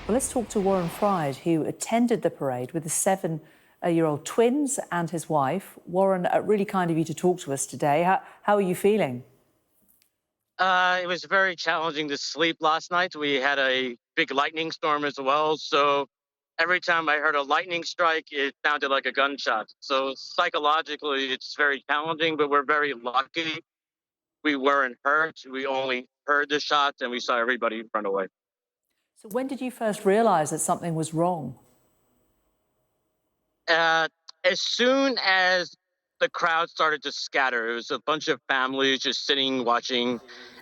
Well, let's talk to Warren Fried, who attended the parade with his 7-year-old twins and his wife. Warren, really kind of you to talk to us today. How are you feeling? It was very challenging to sleep last night. We had a big lightning storm as well. So every time I heard a lightning strike, it sounded like a gunshot. So psychologically, it's very challenging, but we're very lucky. We weren't hurt. We only heard the shots and we saw everybody run away. So when did you first realise that something was wrong? Uh, as soon as the crowd started to scatter, it was a bunch of families just sitting, watching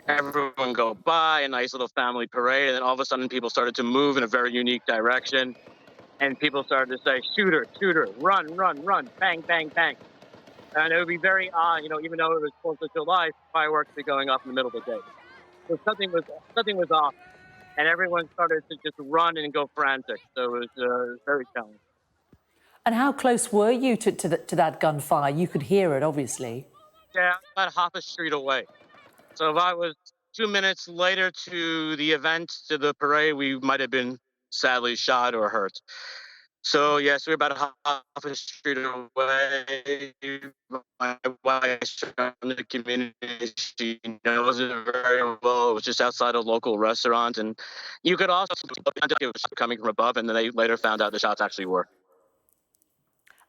everyone go by, a nice little family parade. And then all of a sudden, people started to move in a very unique direction. And people started to say, shooter, shooter, run, run, run, bang, bang, bang. And it would be very odd, even though it was 4th of July, fireworks be going off in the middle of the day. So something was off, and everyone started to just run and go frantic. So it was very challenging. And how close were you to that gunfire? You could hear it, obviously. Yeah, about half a street away. So if I was 2 minutes later to the event, to the parade, we might have been sadly shot or hurt. So yes, we're about half a street away. My wife's from the community. She knows it very well. It was just outside a local restaurant, and you could also it was coming from above, and then they later found out the shots actually were.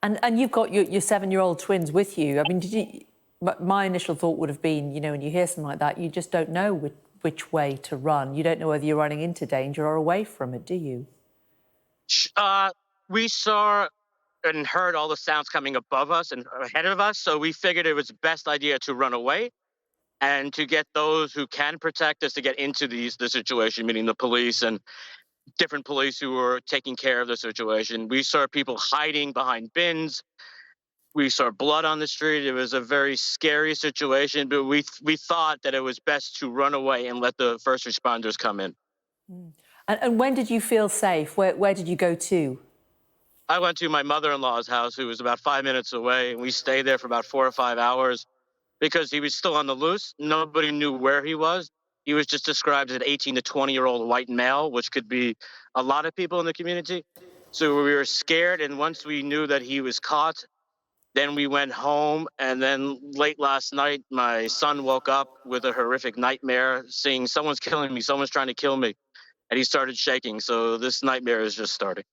And you've got your 7-year-old twins with you. I mean, did you? My initial thought would have been, when you hear something like that, you just don't know which way to run. You don't know whether you're running into danger or away from it, do you? We saw and heard all the sounds coming above us and ahead of us, so we figured it was best idea to run away and to get those who can protect us to get into the situation, meaning the police and different police who were taking care of the situation. We saw people hiding behind bins. We saw blood on the street. It was a very scary situation, but we thought that it was best to run away and let the first responders come in. Mm. And when did you feel safe? Where did you go to? I went to my mother-in-law's house, who was about 5 minutes away, and we stayed there for about 4 or 5 hours because he was still on the loose. Nobody knew where he was. He was just described as an 18 to 20-year-old white male, which could be a lot of people in the community. So we were scared, and once we knew that he was caught, then we went home. And then late last night, my son woke up with a horrific nightmare, saying, someone's killing me, someone's trying to kill me. And he started shaking. So this nightmare is just starting.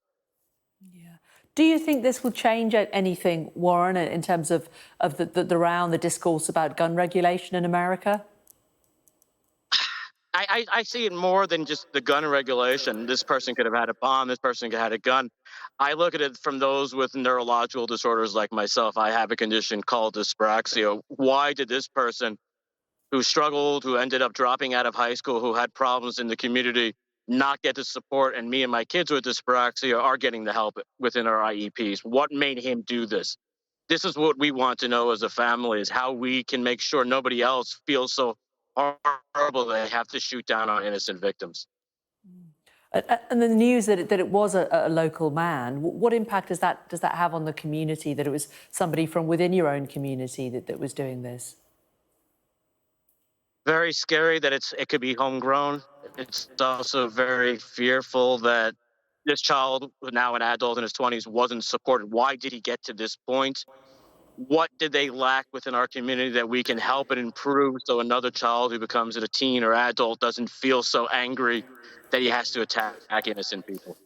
Yeah. Do you think this will change anything, Warren, in terms of the discourse about gun regulation in America? I see it more than just the gun regulation. This person could have had a bomb. This person could have had a gun. I look at it from those with neurological disorders like myself. I have a condition called dyspraxia. Why did this person who struggled, who ended up dropping out of high school, who had problems in the community, not get the support? And me and my kids with dyspraxia are getting the help within our IEPs. What made him do this? This is what we want to know as a family, is how we can make sure nobody else feels so horrible they have to shoot down on innocent victims. And the news that it was a local man, what impact does that have on the community, that it was somebody from within your own community that was doing this? Very scary that it could be homegrown. It's also very fearful that this child, now an adult in his 20s, wasn't supported. Why did he get to this point? What did they lack within our community that we can help and improve, so another child who becomes a teen or adult doesn't feel so angry that he has to attack innocent people?